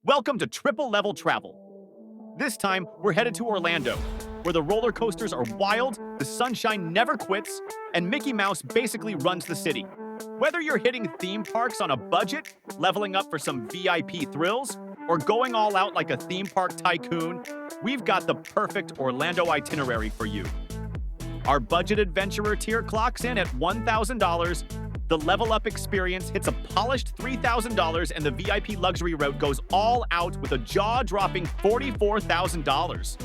Welcome to Triple Level Travel. This time, we're headed to Orlando, where the roller coasters are wild, the sunshine never quits, and Mickey Mouse basically runs the city. Whether you're hitting theme parks on a budget, leveling up for some VIP thrills, or going all out like a theme park tycoon, we've got the perfect Orlando itinerary for you. Our budget adventurer tier clocks in at $1,000, the level up experience hits a polished $3,000, and the VIP luxury route goes all out with a jaw-dropping $44,000.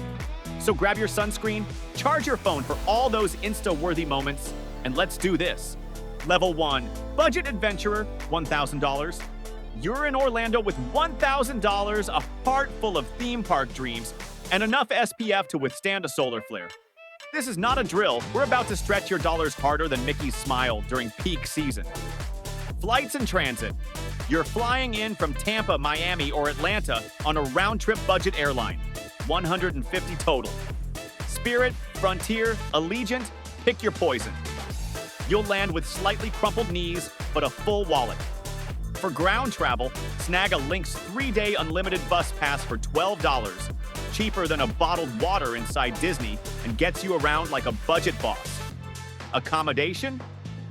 So grab your sunscreen, charge your phone for all those Insta-worthy moments, and let's do this. Level 1, budget adventurer, $1,000. You're in Orlando with $1,000, a heart full of theme park dreams, and enough SPF to withstand a solar flare. This is not a drill. We're about to stretch your dollars harder than Mickey's smile during peak season. Flights and transit. You're flying in from Tampa, Miami, or Atlanta on a round-trip budget airline. $150 total. Spirit, Frontier, Allegiant, pick your poison. You'll land with slightly crumpled knees, but a full wallet. For ground travel, snag a Lynx 3-day unlimited bus pass for $12. Cheaper than a bottled water inside Disney and gets you around like a budget boss. Accommodation?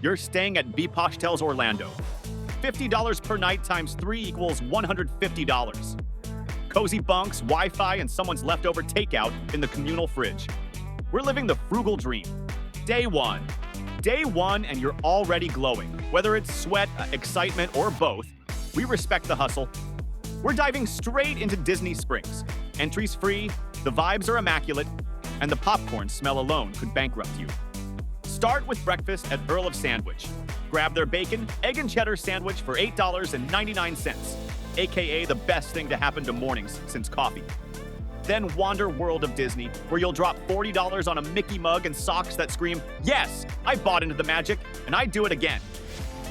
You're staying at Bougie Orlando. $50 per night times 3 equals $150. Cozy bunks, Wi-Fi, and someone's leftover takeout in the communal fridge. We're living the frugal dream. Day 1. Day 1 and you're already glowing. Whether it's sweat, excitement, or both, we respect the hustle. We're diving straight into Disney Springs. Entries free, the vibes are immaculate, and the popcorn smell alone could bankrupt you. Start with breakfast at Earl of Sandwich. Grab their bacon, egg and cheddar sandwich for $8.99, aka the best thing to happen to mornings since coffee. Then wander World of Disney, where you'll drop $40 on a Mickey mug and socks that scream, "Yes, I bought into the magic, and I'd do it again."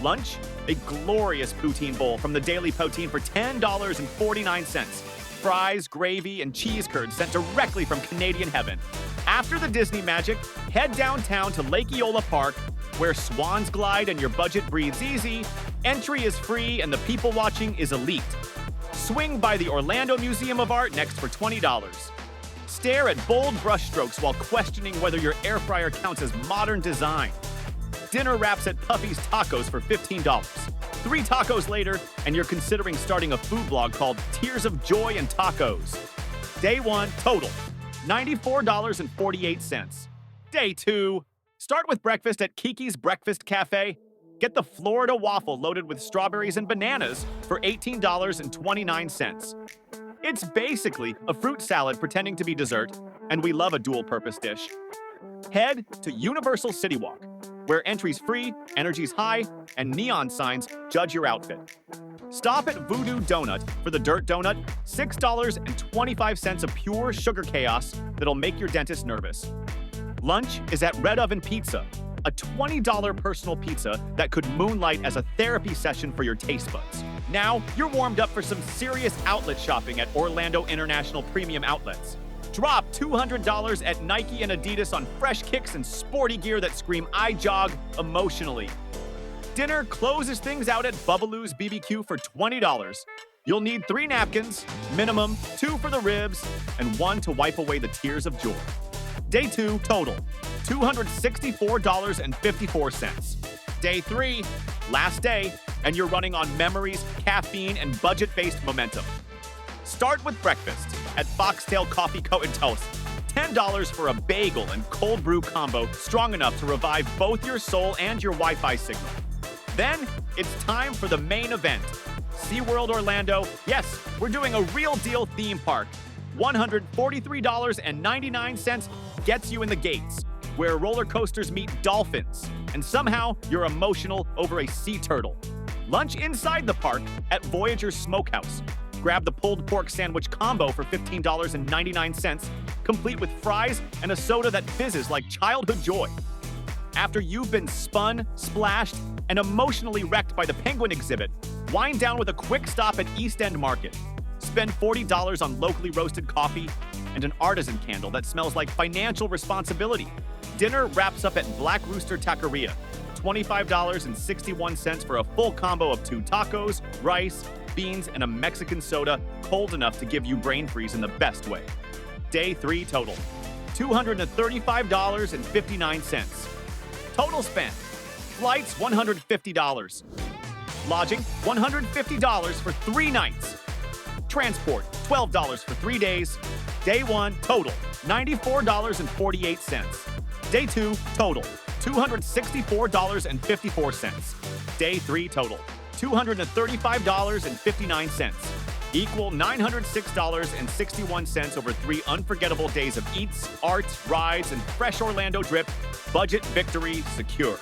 Lunch? A glorious poutine bowl from the Daily Poutine for $10.49. Fries, gravy, and cheese curds sent directly from Canadian heaven. After the Disney magic, head downtown to Lake Eola Park, where swans glide and your budget breathes easy, entry is free, and the people watching is elite. Swing by the Orlando Museum of Art next for $20. Stare at bold brushstrokes while questioning whether your air fryer counts as modern design. Dinner wraps at Puffy's Tacos for $15. 3 tacos later, and you're considering starting a food blog called Tears of Joy and Tacos. Day 1, total, $94.48. Day 2, start with breakfast at Kiki's Breakfast Cafe. Get the Florida waffle loaded with strawberries and bananas for $18.29. It's basically a fruit salad pretending to be dessert, and we love a dual-purpose dish. Head to Universal City Walk, where entry's free, energy's high, and neon signs judge your outfit. Stop at Voodoo Donut for the Dirt Donut, $6.25 of pure sugar chaos that'll make your dentist nervous. Lunch is at Red Oven Pizza, a $20 personal pizza that could moonlight as a therapy session for your taste buds. Now, you're warmed up for some serious outlet shopping at Orlando International Premium Outlets. Drop $200 at Nike and Adidas on fresh kicks and sporty gear that scream "I jog" emotionally. Dinner closes things out at Bubbaloo's BBQ for $20. You'll need 3 napkins, minimum, 2 for the ribs, and 1 to wipe away the tears of joy. Day 2, total, $264.54. Day 3, last day, and you're running on memories, caffeine, and budget-based momentum. Start with breakfast at Foxtail Coffee Co. and Toast. $10 for a bagel and cold brew combo strong enough to revive both your soul and your Wi-Fi signal. Then, it's time for the main event. SeaWorld Orlando. Yes, we're doing a real deal theme park. $143.99 gets you in the gates, where roller coasters meet dolphins, and somehow you're emotional over a sea turtle. Lunch inside the park at Voyager's Smokehouse. Grab the pulled pork sandwich combo for $15.99, complete with fries and a soda that fizzes like childhood joy. After you've been spun, splashed, and emotionally wrecked by the penguin exhibit, wind down with a quick stop at East End Market. Spend $40 on locally roasted coffee and an artisan candle that smells like financial responsibility. Dinner wraps up at Black Rooster Taqueria. $25.61 for a full combo of 2 tacos, rice, beans, and a Mexican soda cold enough to give you brain freeze in the best way. Day 3 total, $235.59. Total spend, flights $150, lodging $150 for 3 nights, transport $12 for 3 days. Day 1 total, $94.48. Day 2 total, $264.54. Day 3 total, $235.59. Equal $906.61 over 3 unforgettable days of eats, arts, rides, and fresh Orlando drip. Budget victory secured.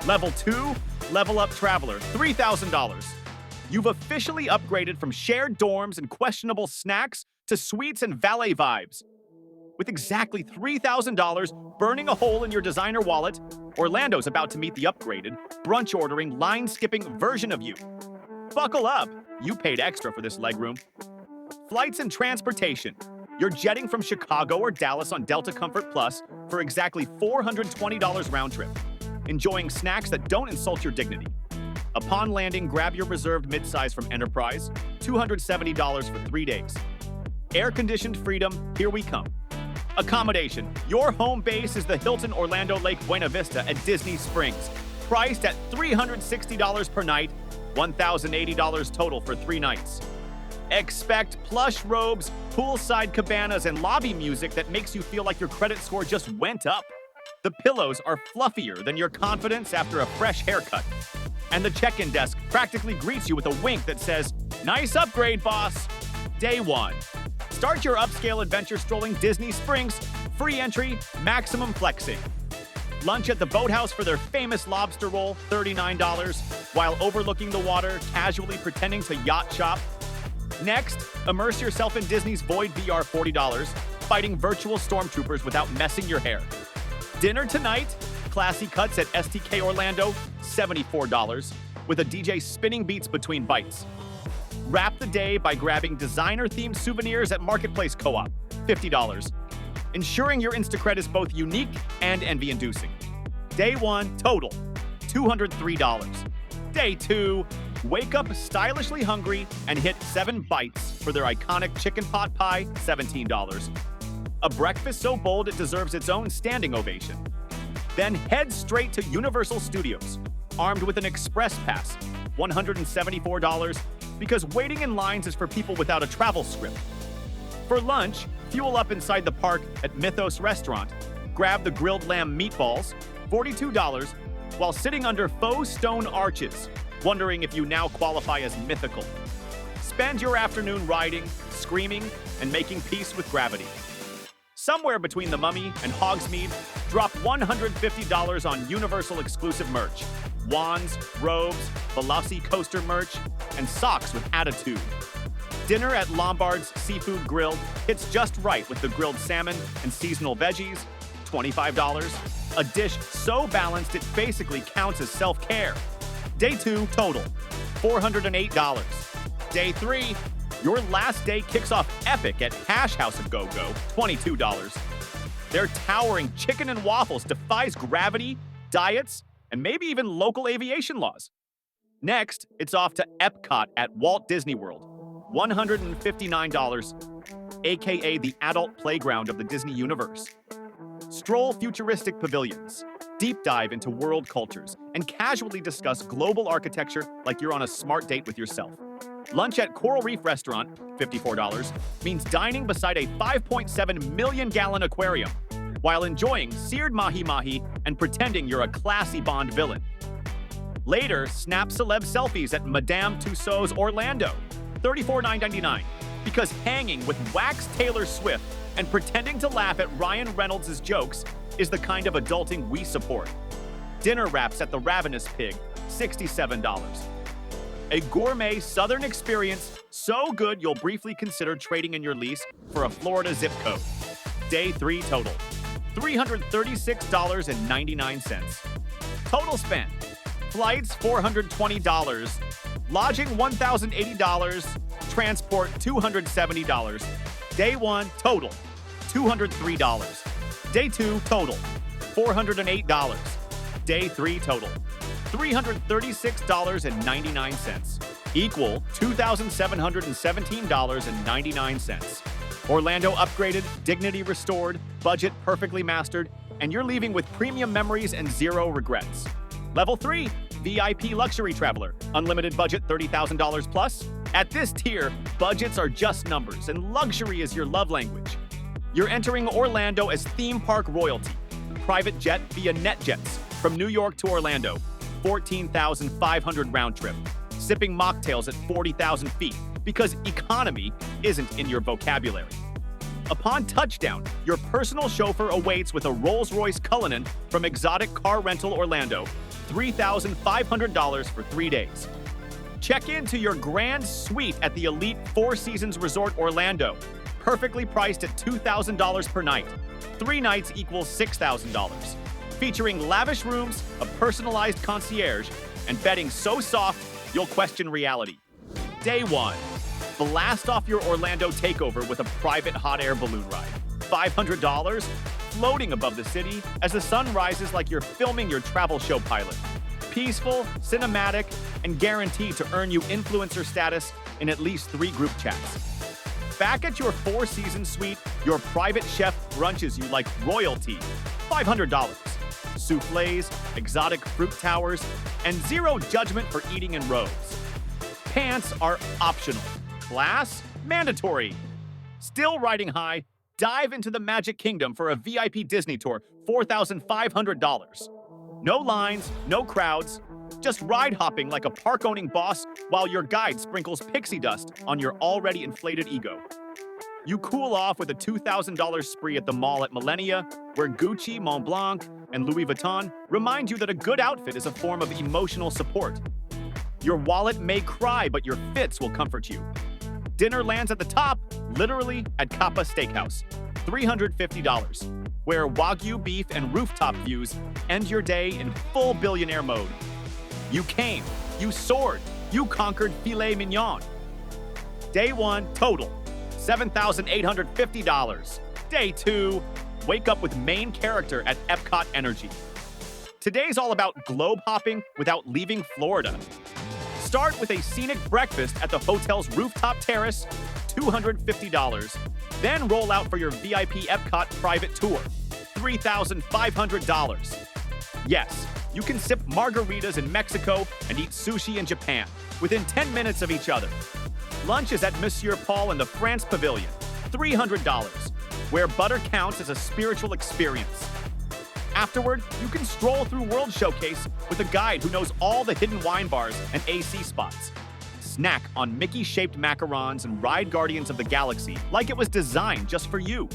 Level 2, Level Up Traveler, $3,000. You've officially upgraded from shared dorms and questionable snacks to suites and valet vibes. With exactly $3,000 burning a hole in your designer wallet, Orlando's about to meet the upgraded, brunch-ordering, line-skipping version of you. Buckle up! You paid extra for this legroom. Flights and transportation. You're jetting from Chicago or Dallas on Delta Comfort Plus for exactly $420 round trip, enjoying snacks that don't insult your dignity. Upon landing, grab your reserved midsize from Enterprise, $270 for 3 days. Air-conditioned freedom, here we come. Accommodation. Your home base is the Hilton Orlando Lake Buena Vista at Disney Springs, priced at $360 per night, $1,080 total for 3 nights. Expect plush robes, poolside cabanas, and lobby music that makes you feel like your credit score just went up. The pillows are fluffier than your confidence after a fresh haircut. And the check-in desk practically greets you with a wink that says, "Nice upgrade, boss." Day 1. Start your upscale adventure strolling Disney Springs, free entry, maximum flexing. Lunch at the Boathouse for their famous lobster roll, $39, while overlooking the water, casually pretending to yacht shop. Next, immerse yourself in Disney's Void VR, $40, fighting virtual stormtroopers without messing your hair. Dinner tonight, classy cuts at STK Orlando, $74, with a DJ spinning beats between bites. Wrap the day by grabbing designer-themed souvenirs at Marketplace Co-op, $50, ensuring your Instacred is both unique and envy-inducing. Day 1 total, $203. Day 2, wake up stylishly hungry and hit 7 bites for their iconic chicken pot pie, $17. A breakfast so bold it deserves its own standing ovation. Then head straight to Universal Studios, armed with an express pass, $174, because waiting in lines is for people without a travel script. For lunch, fuel up inside the park at Mythos Restaurant, grab the grilled lamb meatballs, $42, while sitting under faux stone arches, wondering if you now qualify as mythical. Spend your afternoon riding, screaming, and making peace with gravity. Somewhere between the Mummy and Hogsmeade, drop $150 on Universal exclusive merch, wands, robes, Velocity coaster merch, and socks with attitude. Dinner at Lombard's Seafood Grill hits just right with the grilled salmon and seasonal veggies, $25. A dish so balanced it basically counts as self-care. Day 2 total, $408. Day 3, your last day kicks off epic at Hash House of Go-Go, $22. Their towering chicken and waffles defies gravity, diets, and maybe even local aviation laws. Next, it's off to Epcot at Walt Disney World, $159, aka the adult playground of the Disney universe. Stroll futuristic pavilions, deep dive into world cultures, and casually discuss global architecture like you're on a smart date with yourself. Lunch at Coral Reef Restaurant, $54, means dining beside a 5.7 million gallon aquarium, while enjoying seared mahi-mahi and pretending you're a classy Bond villain. Later, snap celeb selfies at Madame Tussauds Orlando, $34.99, because hanging with wax Taylor Swift and pretending to laugh at Ryan Reynolds' jokes is the kind of adulting we support. Dinner wraps at the Ravenous Pig, $67. A gourmet Southern experience so good you'll briefly consider trading in your lease for a Florida zip code. Day 3 total, $336.99. Total spend, flights $420, lodging $1,080, transport $270. Day 1 total, $203. Day 2 total, $408. Day 3 total, $336.99, equal $2,717.99. Orlando upgraded, dignity restored, budget perfectly mastered, and you're leaving with premium memories and zero regrets. Level 3, VIP luxury traveler, unlimited budget $30,000 plus. At this tier, budgets are just numbers and luxury is your love language. You're entering Orlando as theme park royalty. Private jet via NetJets from New York to Orlando, 14,500 round trip. Sipping mocktails at 40,000 feet because economy isn't in your vocabulary. Upon touchdown, your personal chauffeur awaits with a Rolls-Royce Cullinan from Exotic Car Rental Orlando, $3,500 for 3 days. Check into your grand suite at the elite Four Seasons Resort Orlando, perfectly priced at $2,000 per night. 3 nights equals $6,000. Featuring lavish rooms, a personalized concierge, and bedding so soft you'll question reality. Day 1. Blast off your Orlando takeover with a private hot air balloon ride. $500, floating above the city as the sun rises like you're filming your travel show pilot. Peaceful, cinematic, and guaranteed to earn you influencer status in at least 3 group chats. Back at your Four Seasons suite, your private chef brunches you like royalty. $500. Soufflés, exotic fruit towers, and zero judgment for eating in robes. Pants are optional. Class, mandatory. Still riding high, dive into the Magic Kingdom for a VIP Disney tour, $4,500. No lines, no crowds, just ride hopping like a park-owning boss while your guide sprinkles pixie dust on your already inflated ego. You cool off with a $2,000 spree at the mall at Millenia, where Gucci, Montblanc, and Louis Vuitton remind you that a good outfit is a form of emotional support. Your wallet may cry, but your fits will comfort you. Dinner lands at the top, literally at Kappa Steakhouse, $350, where Wagyu beef and rooftop views end your day in full billionaire mode. You came, you soared, you conquered filet mignon. Day 1, total, $7,850. Day 2, wake up with main character at Epcot Energy. Today's all about globe hopping without leaving Florida. Start with a scenic breakfast at the hotel's rooftop terrace, $250. Then roll out for your VIP Epcot private tour, $3,500. Yes, you can sip margaritas in Mexico and eat sushi in Japan, within 10 minutes of each other. Lunch is at Monsieur Paul in the France Pavilion, $300, where butter counts as a spiritual experience. Afterward, you can stroll through World Showcase with a guide who knows all the hidden wine bars and AC spots. Snack on Mickey-shaped macarons and ride Guardians of the Galaxy like it was designed just for you.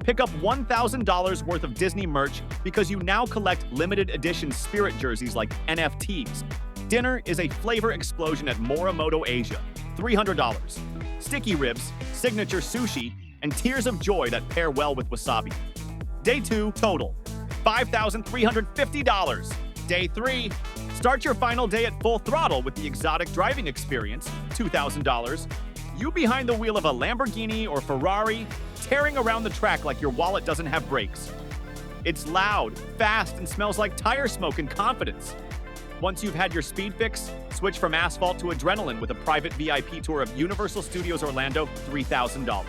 Pick up $1,000 worth of Disney merch because you now collect limited edition Spirit jerseys like NFTs. Dinner is a flavor explosion at Morimoto Asia, $300. Sticky ribs, signature sushi, and tears of joy that pair well with wasabi. Day 2, total, $5,350. Day 3, start your final day at full throttle with the exotic driving experience, $2,000. You behind the wheel of a Lamborghini or Ferrari, tearing around the track like your wallet doesn't have brakes. It's loud, fast, and smells like tire smoke and confidence. Once you've had your speed fix, switch from asphalt to adrenaline with a private VIP tour of Universal Studios Orlando, $3,000.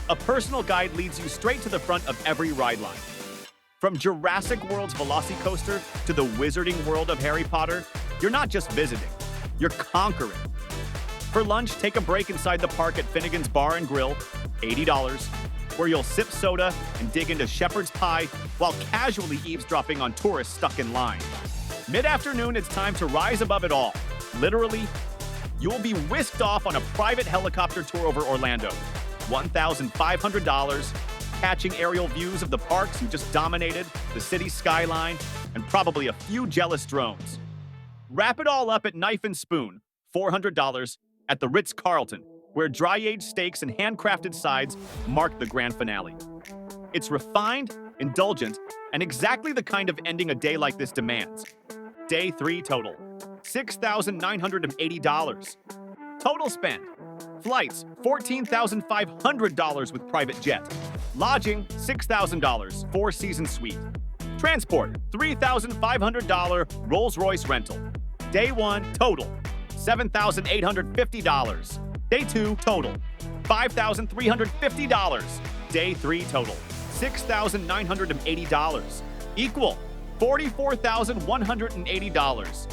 A personal guide leads you straight to the front of every ride line. From Jurassic World's Velocicoaster to the wizarding world of Harry Potter, you're not just visiting, you're conquering. For lunch, take a break inside the park at Finnegan's Bar and Grill, $80, where you'll sip soda and dig into shepherd's pie while casually eavesdropping on tourists stuck in line. Mid-afternoon, it's time to rise above it all. Literally, you'll be whisked off on a private helicopter tour over Orlando, $1,500, catching aerial views of the parks you just dominated, the city skyline, and probably a few jealous drones. Wrap it all up at Knife and Spoon, $400, at the Ritz-Carlton, where dry-aged steaks and handcrafted sides mark the grand finale. It's refined, indulgent, and exactly the kind of ending a day like this demands. Day 3 total, $6,980. Total spend, flights, $14,500 with private jet. Lodging, $6,000, four-season suite. Transport, $3,500 Rolls-Royce rental. Day 1 total, $7,850. Day 2 total, $5,350. Day 3 total, $6,980. Equal $44,180.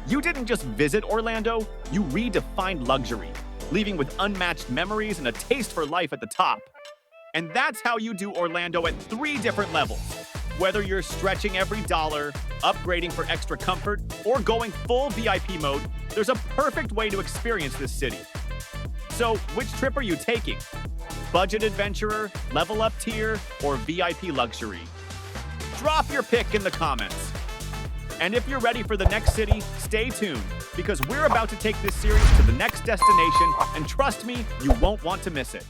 You didn't just visit Orlando, you redefined luxury, leaving with unmatched memories and a taste for life at the top. And that's how you do Orlando at 3 different levels. Whether you're stretching every dollar, upgrading for extra comfort, or going full VIP mode, there's a perfect way to experience this city. So, which trip are you taking? Budget adventurer, level up tier, or VIP luxury? Drop your pick in the comments. And if you're ready for the next city, stay tuned, because we're about to take this series to the next destination, and trust me, you won't want to miss it.